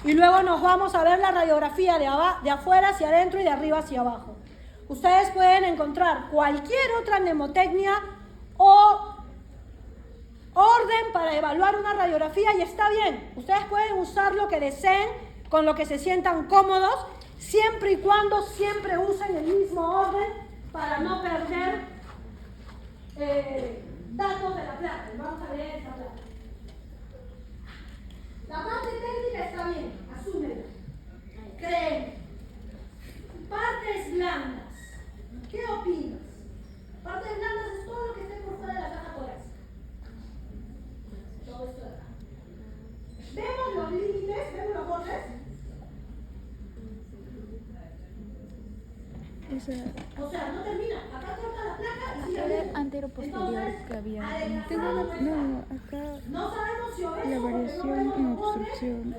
y luego nos vamos a ver la radiografía de afuera hacia adentro y de arriba hacia abajo. Ustedes pueden encontrar cualquier otra mnemotecnia o orden para evaluar una radiografía y está bien. Ustedes pueden usar lo que deseen, con lo que se sientan cómodos, siempre y cuando siempre usen el mismo orden para no perder datos de la placa. Vamos a ver esta placa. La parte técnica está bien, asúmela. Créeme. Partes blandas. ¿Qué opinas? Partes blandas es todo lo que esté por fuera de la caja torácica. Todo esto de acá. ¿Vemos los límites? ¿Vemos los bordes? O sea, no termina. Acá corta la placa y sigue. Era antero-posterior que había. Tengo acá no sabemos si obeso, la variación en obstrucción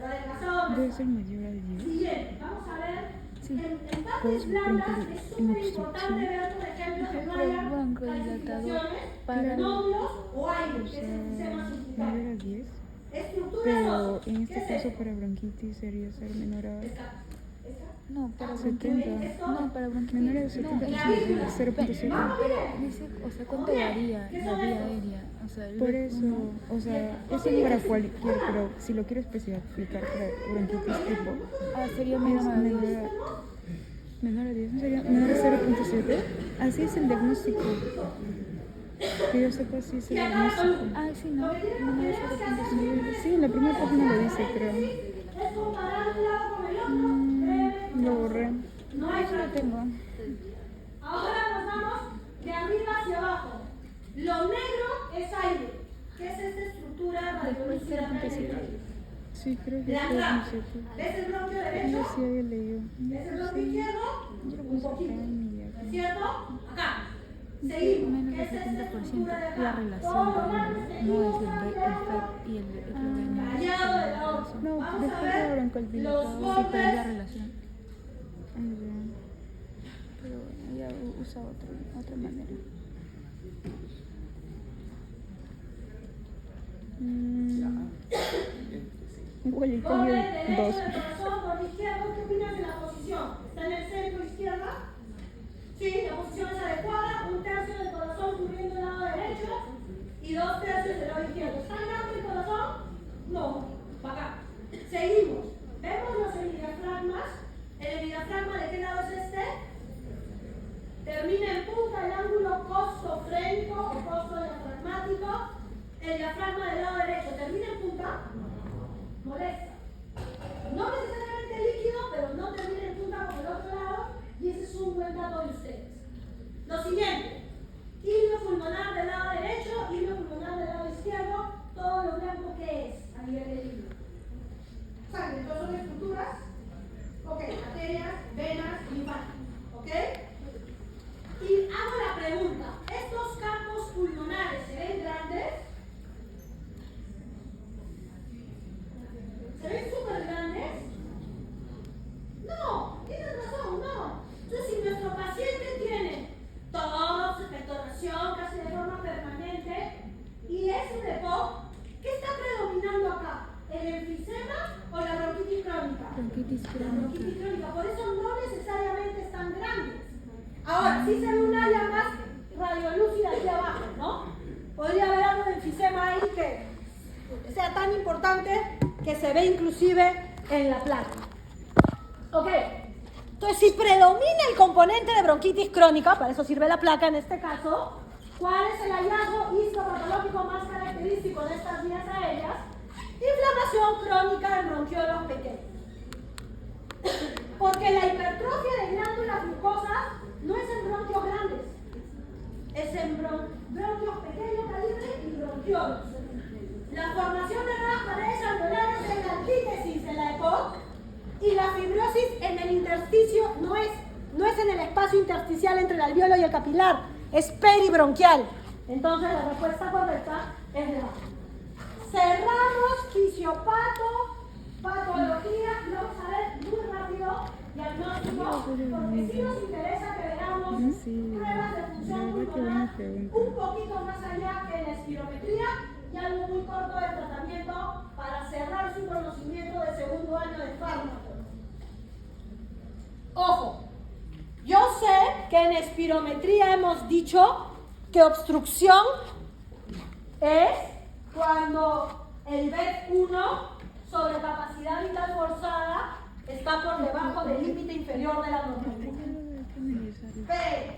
debe ser mayor mayor a 10. Siguiente, vamos a ver. Sí, En partes puedes blandas romper es en súper importante obstrucción. ver, por ejemplo, que no Pero el haya broncodilatador para nódulos o aire, que es el sistema mayor suplical. a 10. Estructuras Pero óseas. en este ¿Qué es caso esto? para bronquitis sería ser menor a No, para 70. No, para bronquitis. Menor a 70, No, 0.7. Pero dice, o sea, ¿cuánto varía la vía aérea? O sea, Pues, por eso, o sea, eso es para cualquier, pero si lo quiero especificar para bronquitis tipo, sería menor a 10. Menor a 10, ¿no sería menor a 0.7? Así es el diagnóstico. Que yo sepa, así es el diagnóstico. Sí, no, menor a 0.7. ¿sí? Sí, en la primera página lo dice, creo. Es comparar un lado con el otro. Lo borré. No hay Lo tengo. Ahora nos vamos de arriba hacia abajo. Lo negro es aire, que es esta estructura Después radiolúcida. 0.7. Sí, creo que De es acá. 0.7. ¿Ves el bronquio Yo derecho? sí había leído. ¿Ves el bronquio izquierdo? Yo lo Un puse acá poquito. en mi ¿No es diagrama. cierto? Acá. Seguimos. Menos ¿Qué del es esta 70%. estructura de acá? La relación Todo también, blanco, no es seguimos el FET y el esloveno. Rayado de la otra. No, Vamos a después de ver broncoalpilatado, los sí, pero es la bordes. relación. Pero ella usa otra manera. Igual el Borde cambio derecho 2. del corazón, borde izquierdo. ¿Qué opinas de la posición? ¿Está en el centro izquierda? Sí, la posición es adecuada. Un tercio del corazón cubriendo el lado derecho y 2/3 del lado izquierdo. ¿Está grande el corazón? No. Acá. Seguimos. Vemos los hemidiafragmas. ¿El hemidiafragma de qué lado es este? Termina en punta el ángulo costofrénico o costodiafragmático. El diafragma del lado derecho termina en punta. Molesta. No necesariamente líquido, pero no termina en punta como el otro lado. Y ese es un buen dato de ustedes. Lo siguiente. Hilo pulmonar del lado derecho, hilo pulmonar del lado izquierdo. Todo lo blanco que es a nivel del hilo. Sangre, entonces son estructuras. Ok, arterias, venas, linfáticos. ¿Ok? Y hago la pregunta, ¿estos campos pulmonares se ven grandes? ¿Se ven súper grandes? No, tienes razón, no. Entonces, si nuestro paciente tiene tos, expectoración casi de forma permanente y es un EPOC, ¿qué está predominando acá? ¿El enfisema o la bronquitis crónica? Bronquitis La crónica. bronquitis crónica, por eso no necesariamente están grandes. Ahora, sí se ve un área más radiolúcida aquí abajo, ¿no? Podría haber algo de enfisema ahí que sea tan importante que se ve inclusive en la placa. Ok, entonces si predomina el componente de bronquitis crónica, para eso sirve la placa en este caso, ¿cuál es el hallazgo histopatológico más característico de estas vías aéreas? Inflamación crónica en bronquiolos pequeños. Porque la hipertrofia de glándulas glucosas no es en bronquios grandes, es en bronquios pequeño calibre y bronquiolos. La formación de nuevas paredes alveolares es la antítesis de la EPOC y la fibrosis en el intersticio no es en el espacio intersticial entre el alveolo y el capilar, es peribronquial. Entonces la respuesta correcta es la A. Cerramos fisiopato, patología, y vamos a ver muy rápido diagnóstico, porque sí nos interesa que veamos pruebas de función pulmonar un poquito más allá que la espirometría y algo muy corto de tratamiento para cerrar su conocimiento de segundo año de En espirometría hemos dicho que obstrucción es cuando el B1 sobre capacidad vital forzada está por debajo del límite inferior de la normalidad. Pero,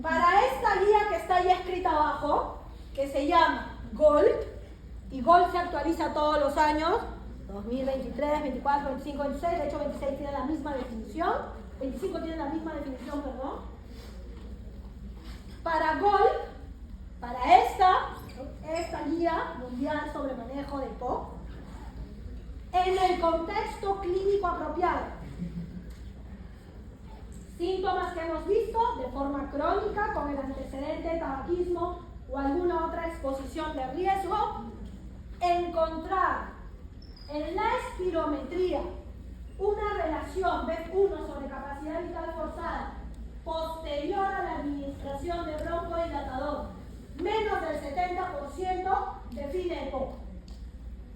para esta guía que está ahí escrita abajo, que se llama GOL, y GOL se actualiza todos los años, 2023, 24, 25, 26, de hecho 26 tiene la misma definición, 25 tiene la misma definición, perdón. Para GOL, para esta guía mundial sobre manejo de POC, en el contexto clínico apropiado, síntomas que hemos visto de forma crónica con el antecedente de tabaquismo o alguna otra exposición de riesgo, encontrar en la espirometría una relación B1 sobre capacidad vital forzada posterior a la administración de broncodilatador menos del 70% define EPOC.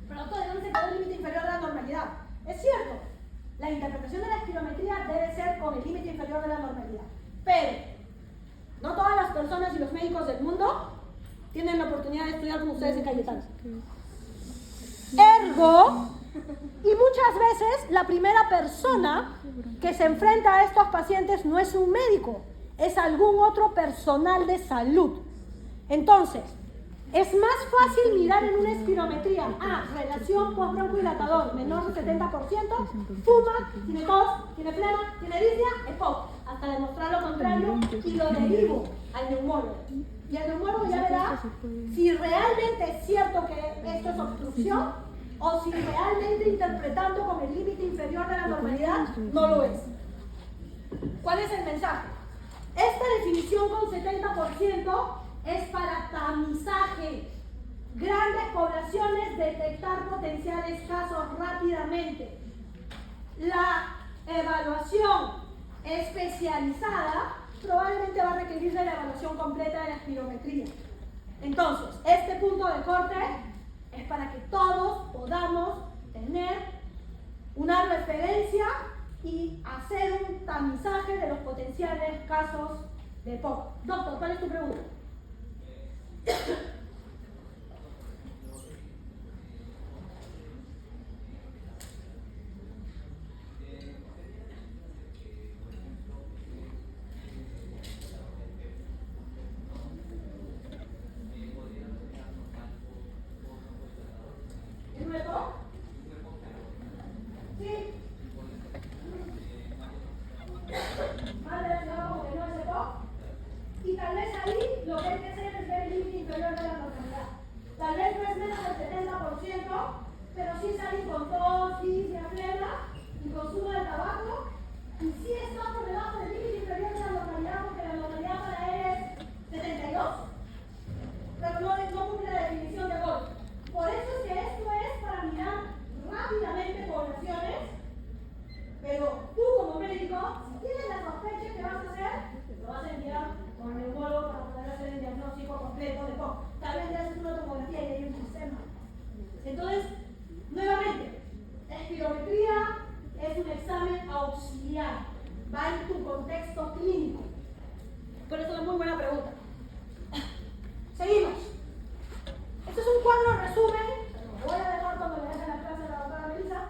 Pero todavía no se quedó el límite inferior de la normalidad. Es cierto, la interpretación de la espirometría debe ser con el límite inferior de la normalidad. Pero no todas las personas y los médicos del mundo tienen la oportunidad de estudiar con ustedes en Cayetano. Ergo, y muchas veces la primera persona que se enfrenta a estos pacientes no es un médico, es algún otro personal de salud. Entonces, es más fácil mirar en una espirometría, relación post-broncodilatador menor del 70%, fuma, tiene tos, tiene flema, tiene disnea, EPOC, hasta demostrar lo contrario y lo derivo al neumólogo. Y el neumólogo ya verá si realmente es cierto que esto es obstrucción o si realmente interpretando con el límite inferior de la normalidad no lo es. ¿Cuál es el mensaje? Esta definición con 70% es para tamizaje. Grandes poblaciones, detectar potenciales casos rápidamente. La evaluación especializada probablemente va a requerir de la evaluación completa de la espirometría. Entonces, este punto de corte es para que todos podamos tener una referencia y hacer un tamizaje de los potenciales casos de POC. Doctor, ¿cuál es tu pregunta? ¿Es nuevo? Sí. Más relacionado con que no es EPOC. Y tal vez ahí lo que hay que hacer es ver el límite inferior de la normalidad. Tal vez no es menos del 70%, pero sí salir con tos, disnea, flema y consumo de tabaco. Y sí está por debajo del límite inferior de la normalidad, porque la normalidad para él es 72. Pero no cumple la definición de GOL. Por eso es que esto es para mirar rápidamente poblaciones, pero tú como médico, si tienes la sospecha que vas a hacer, lo vas a enviar con el neumólogo para poder hacer el diagnóstico completo de POC. Tal vez le haces una tomografía y hay un sistema. Entonces, nuevamente, espirometría es un examen auxiliar, va en tu contexto clínico. Por eso es una muy buena pregunta. Seguimos. Este es un cuadro resumen, lo voy a dejar cuando le deje la clase a la doctora Melissa.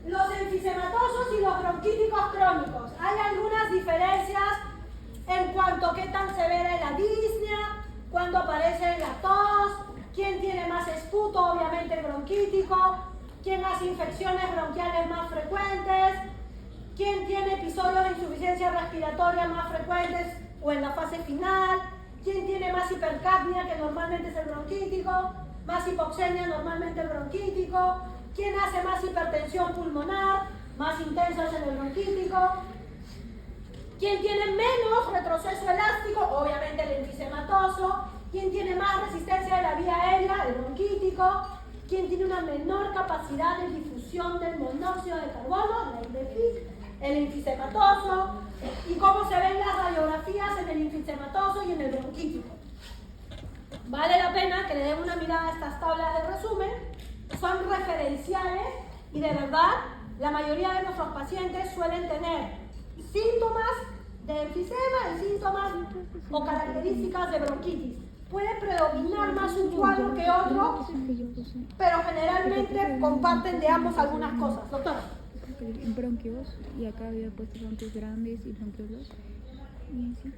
Los enfisematosos y los bronquíticos crónicos. Hay algunas diferencias en cuanto a qué tan severa es la disnea, cuándo aparece la tos, quién tiene más esputo, obviamente el bronquítico, quién hace infecciones bronquiales más frecuentes, quién tiene episodios de insuficiencia respiratoria más frecuentes o en la fase final, quién tiene más hipercapnia, que normalmente es el bronquítico, más hipoxemia, normalmente el bronquítico, quién hace más hipertensión pulmonar, más intensas en el bronquítico, quién tiene menos retroceso elástico, obviamente el enfisematoso, quién tiene más resistencia de la vía aérea, el bronquítico, quién tiene una menor capacidad de difusión del monóxido de carbono, la INDEFIC, el enfisematoso, y cómo se ven las radiografías en el enfisematoso y en el bronquítico. Vale la pena que le den una mirada a estas tablas de resumen, son referenciales y de verdad La mayoría de nuestros pacientes suelen tener síntomas de enfisema y síntomas o características de bronquitis. Puede predominar más un cuadro que otro, pero generalmente comparten de ambos algunas cosas. Doctora. Bronquios, y acá había puesto bronquios grandes y bronquios y así.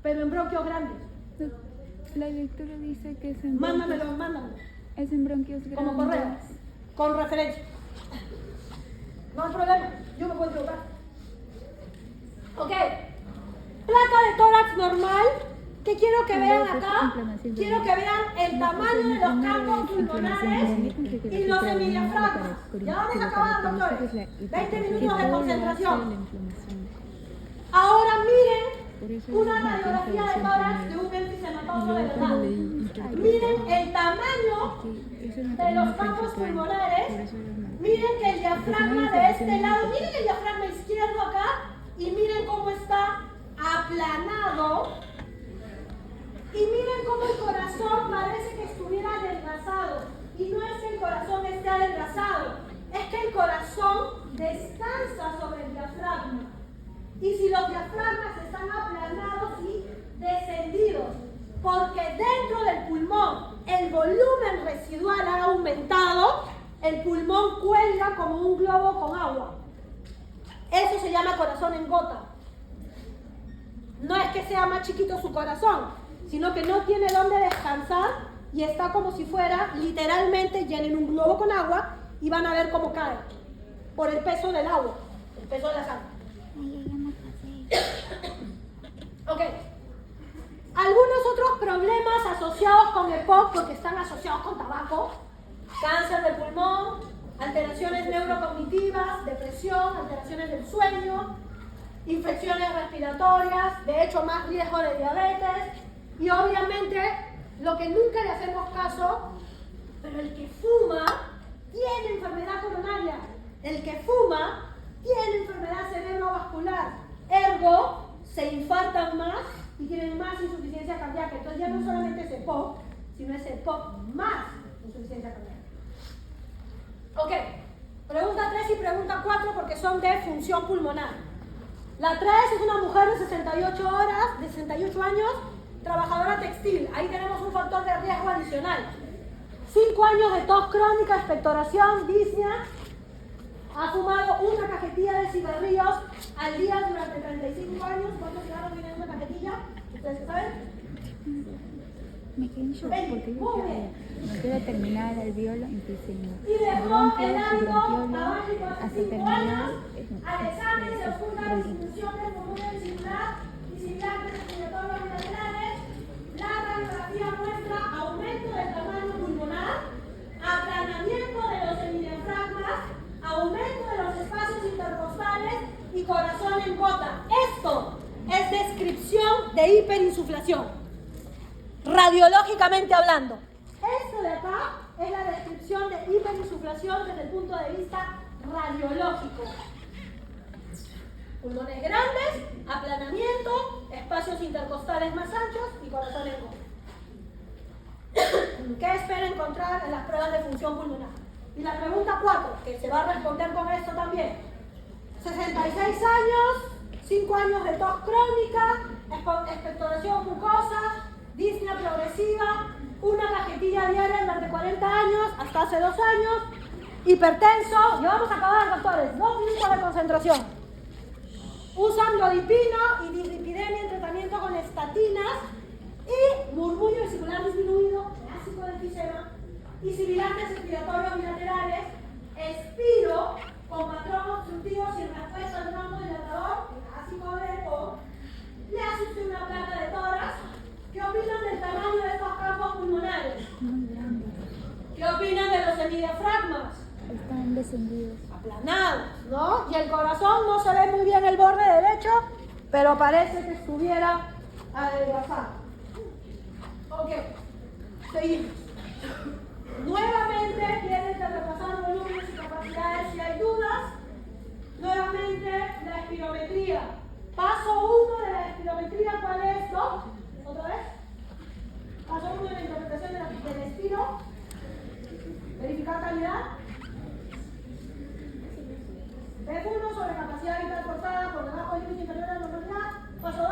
Pero en bronquios grandes. La lectura dice que es en Mándamelo. Es en bronquios grandes. Como correo, con referencia. No hay problema, yo me puedo equivocar. Ok, placa de tórax normal. ¿Qué quiero que vean acá? Quiero que vean el tamaño de los campos pulmonares y los semidiafragmas. Ya vamos a acabar, doctores. 20 minutos de concentración. Ahora miren una radiografía de tórax de un emfisema de verdad. Miren el tamaño de los campos pulmonares. Miren que el diafragma de este lado, miren el diafragma izquierdo acá y miren cómo está aplanado. Y miren cómo el corazón parece que estuviera adelgazado. Y no es que el corazón esté adelgazado, es que el corazón descansa sobre el diafragma. Y si los diafragmas están aplanados y descendidos, porque dentro del pulmón el volumen residual ha aumentado, el pulmón cuelga como un globo con agua. Eso se llama corazón en gota. No es que sea más chiquito su corazón, sino que no tiene dónde descansar y está como si fuera, literalmente, llenen un globo con agua y van a ver cómo cae, por el peso del agua, el peso de la sangre. Ok. Algunos otros problemas asociados con EPOC, porque están asociados con tabaco: cáncer del pulmón, alteraciones neurocognitivas, depresión, alteraciones del sueño, infecciones respiratorias, de hecho más riesgo de diabetes. Y obviamente, lo que nunca le hacemos caso, pero el que fuma tiene enfermedad coronaria. El que fuma tiene enfermedad cerebrovascular. Ergo, se infartan más y tienen más insuficiencia cardíaca. Entonces ya no solamente es EPOC, sino es EPOC más insuficiencia cardíaca. Ok, pregunta 3 y pregunta 4 porque son de función pulmonar. La 3 es una mujer de 68 años, trabajadora textil. Ahí tenemos un factor de riesgo adicional. 5 años de tos crónica, expectoración, disnea. Ha fumado una cajetilla de cigarrillos al día durante 35 años. ¿Cuántos cigarros tienen en una cajetilla? ¿Ustedes saben? Me quedé en shock porque yo no quiero terminar el viola enfisema. Y dejó el hábito tabáquico hasta hace 5 terminar años. Al examen se oculta la disminución del volumen circular y similar de respiratorios bilaterales. La radiografía muestra aumento del tamaño pulmonar, aplanamiento de los semidiafragmas, aumento de los espacios intercostales y corazón en gota. Esto es descripción de hiperinsuflación, radiológicamente hablando. Esto de acá es la descripción de hiperinsuflación desde el punto de vista radiológico. Pulmones grandes, aplanamiento, espacios intercostales más anchos y corazón en gota. ¿Qué espera encontrar en las pruebas de función pulmonar? Y la pregunta 4, que se va a responder con esto también. 66 años, 5 años de tos crónica, expectoración mucosa, disnea progresiva, una cajetilla diaria durante 40 años, hasta hace 2 años, hipertenso. Ya vamos a acabar, doctores. 2 minutos de concentración. Usan lodipino y dislipidemia en tratamiento con estatinas y murmullo vesicular disminuido, clásico de enfisema, y sibilantes respiratorios bilaterales, expiro con patrón obstructivo sin respuesta al bronco-dilatador, clásico de EPOC. Le hace usted una placa de tórax. ¿Qué opinan del tamaño de estos campos pulmonares? Muy grandes. ¿Qué opinan de los semidiafragmas? Están descendidos. Aplanados, ¿no? Y el corazón no se ve muy bien el borde derecho, pero parece que estuviera adelgazado. Ok, seguimos. Nuevamente tienen que repasar volúmenes y capacidades si hay dudas. Nuevamente la espirometría. Paso 1 de la espirometría, ¿cuál es? ¿No? ¿Otra vez? Paso 1 de la interpretación del espiro. Verificar calidad. el límite inferior a la normalidad. Paso 2.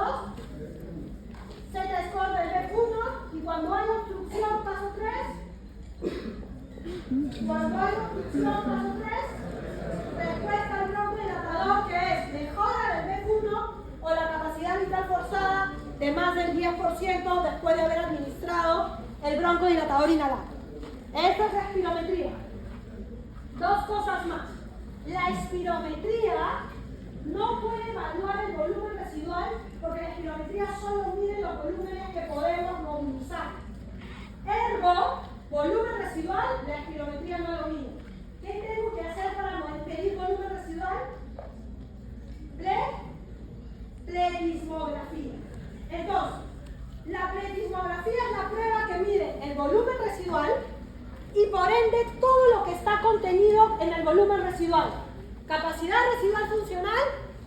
Z-score del BF1 y cuando hay obstrucción, paso 3. Cuando hay obstrucción, paso 3. Respuesta al broncodilatador, que es mejora del BF1 o la capacidad vital forzada de más del 10% después de haber administrado el broncodilatador inhalado. Esta es la espirometría. Dos cosas más. La espirometría no puede evaluar el volumen residual porque la espirometría solo mide los volúmenes que podemos movilizar. Ergo, volumen residual, la espirometría no lo mide. ¿Qué tengo que hacer para medir volumen residual? Pletismografía. Entonces, la pletismografía es la prueba que mide el volumen residual y por ende todo lo que está contenido en el volumen residual. Capacidad residual funcional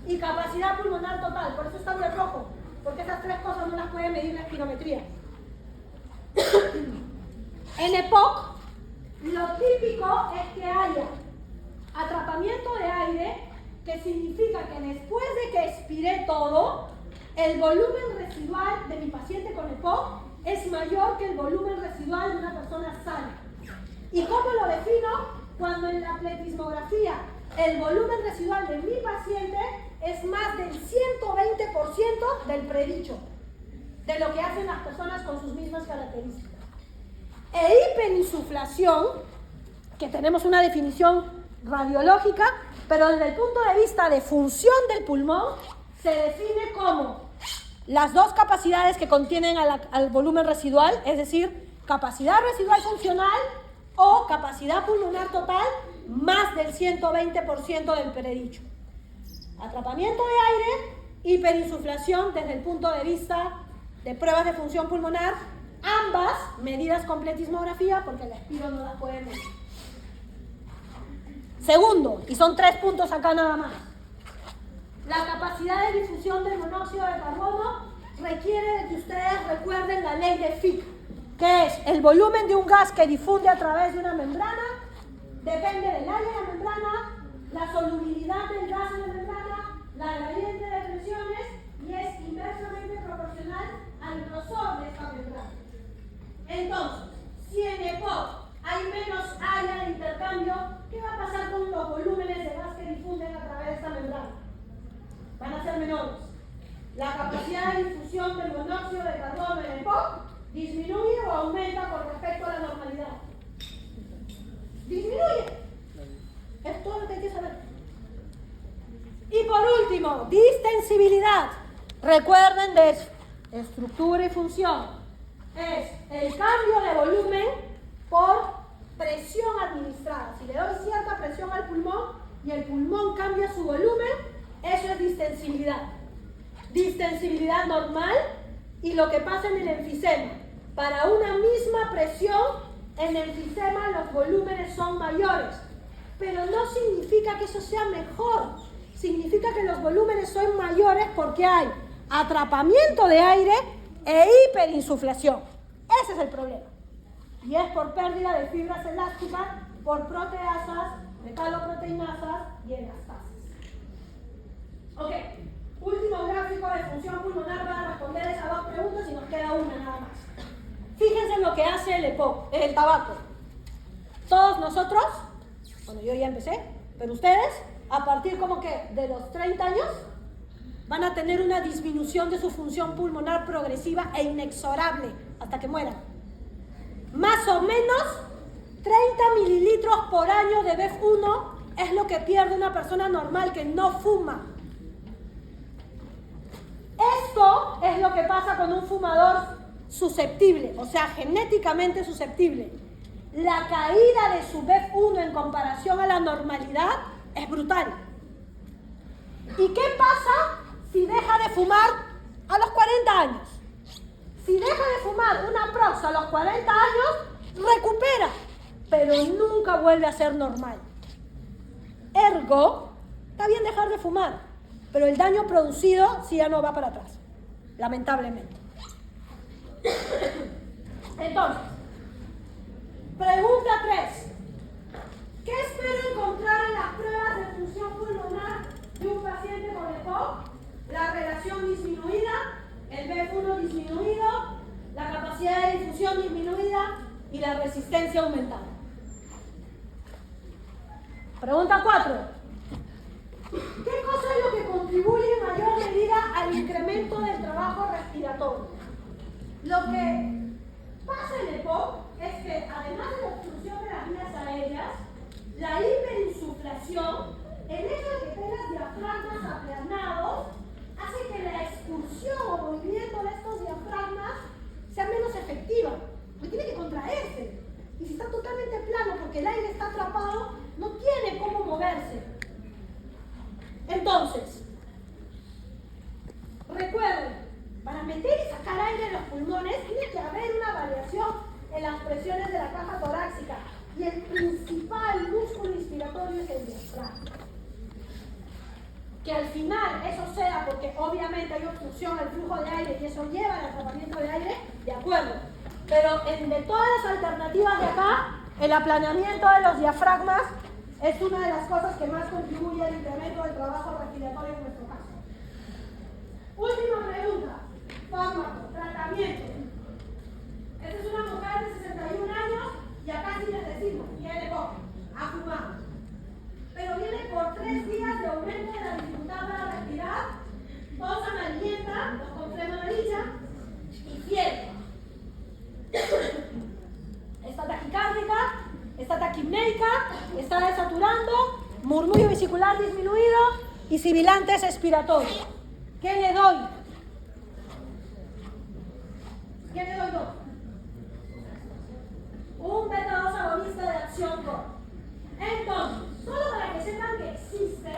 y capacidad pulmonar total. Por eso está en rojo, porque esas tres cosas no las puede medir la espirometría. En EPOC, lo típico es que haya atrapamiento de aire, que significa que después de que expiré todo, el volumen residual de mi paciente con EPOC es mayor que el volumen residual de una persona sana. ¿Y cómo lo defino? Cuando en la pletismografía el volumen residual de mi paciente es más del 120% del predicho, de lo que hacen las personas con sus mismas características. E hiperinsuflación, que tenemos una definición radiológica, pero desde el punto de vista de función del pulmón, se define como las dos capacidades que contienen al volumen residual, es decir, capacidad residual funcional o capacidad pulmonar total más del 120% del predicho. Atrapamiento de aire, hiperinsuflación desde el punto de vista de pruebas de función pulmonar, ambas medidas con pletismografía porque el espiro no las puede medir. Segundo, y son 3 puntos acá nada más, la capacidad de difusión del monóxido de carbono requiere de que ustedes recuerden la ley de Fick, que es el volumen de un gas que difunde a través de una membrana, depende del área de la membrana, la solubilidad del gas en la membrana, la gradiente de presiones y es inversamente proporcional al grosor de esta membrana. Entonces, si en EPOC hay menos área de intercambio, ¿qué va a pasar con los volúmenes de gas que difunden a través de esta membrana? Van a ser menores. La capacidad de difusión del monóxido de carbono en EPOC disminuye o aumenta con respecto a la normalidad. Disminuye. Es todo lo que hay que saber. Y por último, distensibilidad. Recuerden de estructura y función. Es el cambio de volumen por presión administrada. Si le doy cierta presión al pulmón y el pulmón cambia su volumen, eso es distensibilidad. Distensibilidad normal y lo que pasa en el enfisema. Para una misma presión, en el enfisema los volúmenes son mayores. Pero no significa que eso sea mejor. Significa que los volúmenes son mayores porque hay atrapamiento de aire e hiperinsuflación. Ese es el problema. Y es por pérdida de fibras elásticas, por proteasas, metaloproteinasas y elastasis. Ok, último gráfico de función pulmonar para responder esas dos preguntas y nos queda una nada más. Fíjense en lo que hace el tabaco. Todos nosotros, bueno, yo ya empecé, pero ustedes, a partir como que de los 30 años, van a tener una disminución de su función pulmonar progresiva e inexorable hasta que mueran. Más o menos 30 mililitros por año de BF1 es lo que pierde una persona normal que no fuma. Esto es lo que pasa con un fumador susceptible, o sea, genéticamente susceptible. La caída de su BF1 en comparación a la normalidad es brutal. ¿Y qué pasa si deja de fumar a los 40 años? Si deja de fumar una prox a los 40 años, recupera, pero nunca vuelve a ser normal. Ergo, está bien dejar de fumar, pero el daño producido sí ya no va para atrás, lamentablemente. Entonces, pregunta 3. ¿Qué espero encontrar en las pruebas de función pulmonar de un paciente con EPOC? aspiración disminuida, el BF1 disminuido, la capacidad de difusión disminuida y la resistencia aumentada. Pregunta 4. ¿Qué cosa es lo que contribuye en mayor medida al incremento del trabajo respiratorio? Lo que pasa en EPOC es que, además de la obstrucción de las vías aéreas, la hiperinsuflación, el hecho de que tengas diafragmas aplanados, hace que la expulsión o movimiento de estos diafragmas sea menos efectiva, porque tiene que contraerse. Y si está totalmente plano porque el aire está atrapado, no tiene cómo moverse. Entonces, recuerden, para meter y sacar aire de los pulmones tiene que haber una variación en las presiones de la caja torácica. Y el principal músculo inspiratorio es el diafragma. Que al final eso sea porque obviamente hay obstrucción al flujo de aire y eso lleva al atrapamiento de aire, de acuerdo. Pero de todas las alternativas de acá, el aplanamiento de los diafragmas es una de las cosas que más contribuye al incremento del trabajo respiratorio en nuestro caso. Última pregunta. Fármaco, tratamiento. Esta es una mujer de 61 años y acá sí les decimos, tiene EPOC, ha fumado. Pero viene por 3 días de aumento de la dificultad para respirar, tos amarillenta, tos con flema amarilla y fiebre. Está taquicárdica, está taquipnéica, está desaturando, murmullo vesicular disminuido y sibilantes expiratorios. ¿Qué le doy? ¿Qué le doy yo? Un beta-2 agonista de acción corta. Entonces, solo para que sepan que existe,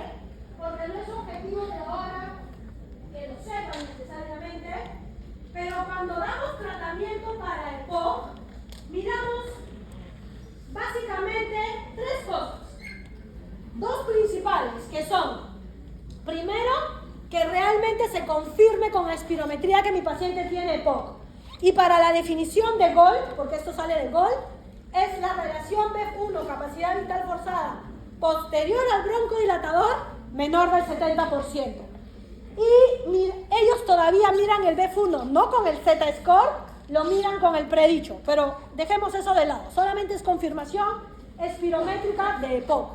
porque no es objetivo de ahora que lo sepan necesariamente, pero cuando damos tratamiento para EPOC, miramos básicamente 3 cosas. 2 principales, que son, primero, que realmente se confirme con la espirometría que mi paciente tiene EPOC. Y para la definición de GOL, porque esto sale de GOL, es la relación BF1, capacidad vital forzada, posterior al broncodilatador, menor del 70%. Y ellos todavía miran el BF1, no con el Z-score, lo miran con el predicho, pero dejemos eso de lado, solamente es confirmación espirométrica de EPOC.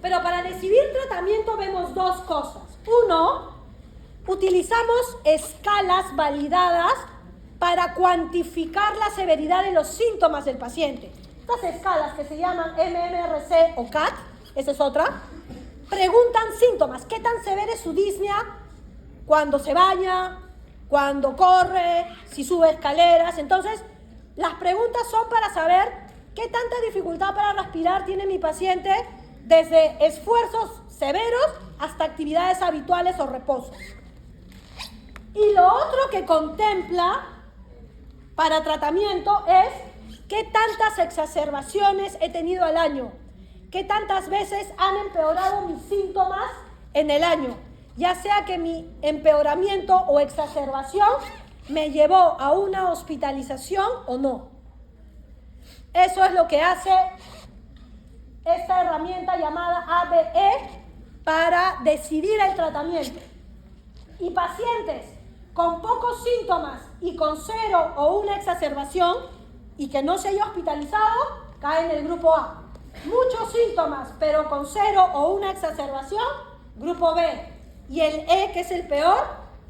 Pero para decidir tratamiento vemos 2 cosas. 1, utilizamos escalas validadas para cuantificar la severidad de los síntomas del paciente. Estas escalas que se llaman MMRC o CAT, esa es otra, preguntan síntomas. ¿Qué tan severa es su disnea cuando se baña, cuando corre, si sube escaleras? Entonces, las preguntas son para saber qué tanta dificultad para respirar tiene mi paciente desde esfuerzos severos hasta actividades habituales o reposos. Y lo otro que contempla para tratamiento es qué tantas exacerbaciones he tenido al año, qué tantas veces han empeorado mis síntomas en el año, ya sea que mi empeoramiento o exacerbación me llevó a una hospitalización o no. Eso es lo que hace esta herramienta llamada ABE para decidir el tratamiento. Y pacientes con pocos síntomas y con 0 o una exacerbación y que no se haya hospitalizado, cae en el grupo A. Muchos síntomas, pero con 0 o una exacerbación, grupo B. Y el E, que es el peor,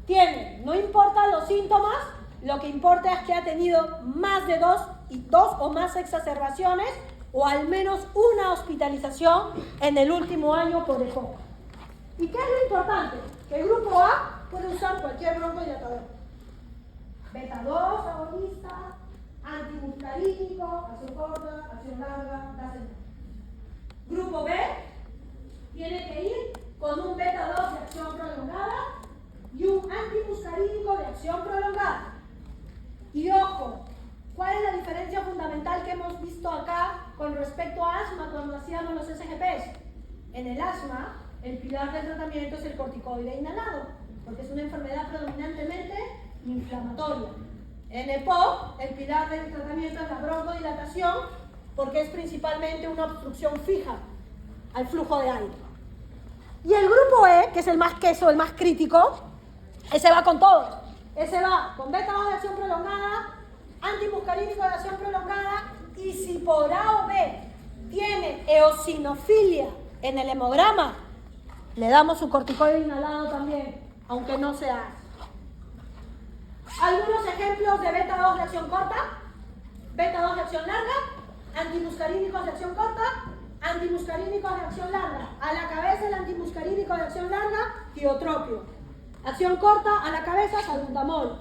tiene, no importan los síntomas, lo que importa es que ha tenido más de 2 o más exacerbaciones o al menos una hospitalización en el último año por EPOC. ¿Y qué es lo importante? Que el grupo A puede usar cualquier broncodilatador. Beta-2 agonista, antimuscarínico, acción corta, acción larga, Grupo B tiene que ir con un beta-2 de acción prolongada y un antimuscarínico de acción prolongada. Y ojo, ¿cuál es la diferencia fundamental que hemos visto acá con respecto a asma cuando hacíamos los SGPs? En el asma, el pilar del tratamiento es el corticoide inhalado, porque es una enfermedad predominantemente inflamatoria. En EPOC, el pilar del tratamiento es la broncodilatación, porque es principalmente una obstrucción fija al flujo de aire. Y el grupo E, que es el más queso, el más crítico, Ese va con todos. Ese va con beta 2 de acción prolongada, antimuscarínico de acción prolongada, y si por A o B tiene eosinofilia en el hemograma, le damos su corticoide inhalado también, aunque no sea. Algunos ejemplos de beta 2 de acción corta, beta 2 de acción larga, antimuscarínicos de acción corta, antimuscarínicos de acción larga. A la cabeza el antimuscarínico de acción larga, tiotropio. Acción corta, a la cabeza, salbutamol.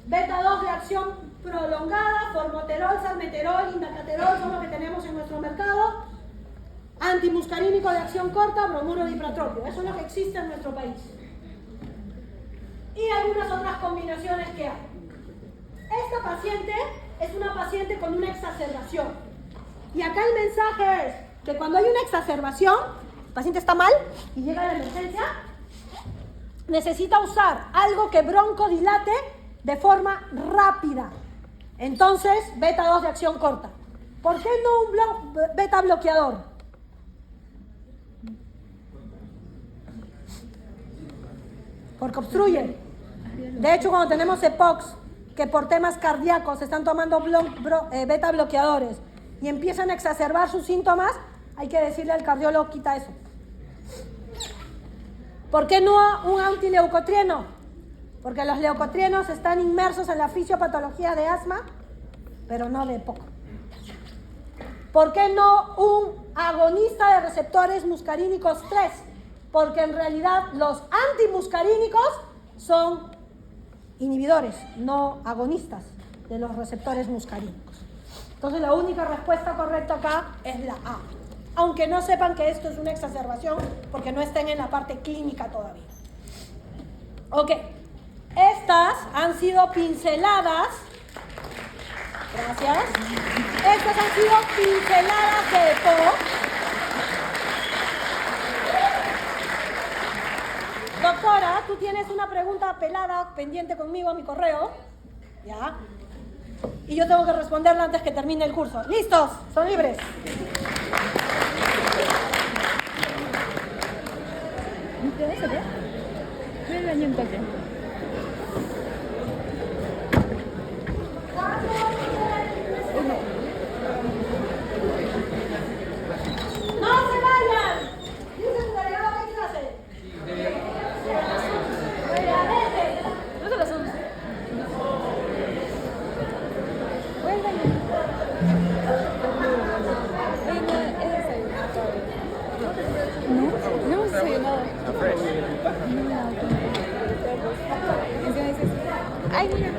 Beta 2 de acción prolongada, formoterol, salmeterol, indacaterol, son los que tenemos en nuestro mercado. Antimuscarínico de acción corta, bromuro de ipratropio. Eso es lo que existe en nuestro país. Y algunas otras combinaciones que hay. Esta paciente es una paciente con una exacerbación. Y acá el mensaje es que cuando hay una exacerbación, el paciente está mal y llega a la emergencia, necesita usar algo que broncodilate de forma rápida. Entonces, beta 2 de acción corta. ¿Por qué no un beta bloqueador? Porque obstruye. De hecho, cuando tenemos EPOX, que por temas cardíacos están tomando beta bloqueadores y empiezan a exacerbar sus síntomas, hay que decirle al cardiólogo, quita eso. ¿Por qué no un antileucotrieno? Porque los leucotrienos están inmersos en la fisiopatología de asma, pero no de EPOC. ¿Por qué no un agonista de receptores muscarínicos 3? Porque en realidad los antimuscarínicos son inhibidores, no agonistas de los receptores muscarínicos. Entonces la única respuesta correcta acá es la A. Aunque no sepan que esto es una exacerbación porque no estén en la parte clínica todavía. Ok, estas han sido pinceladas. Gracias. Estas han sido pinceladas de EPOC. Doctora, tú tienes una pregunta pelada pendiente conmigo a mi correo. ¿Ya? Y yo tengo que responderla antes que termine el curso. ¿Listos? ¿Son libres? ¿Te vas a ver? Voy al baño un toque. ¡No se vayan! Dicen que llegaba a qué clase. No se las 11. Voy al baño. Oye, no, he desayunado todavía. ¿No? No hemos desayunado. No me he dado cuenta. Encima dices, ay, mira.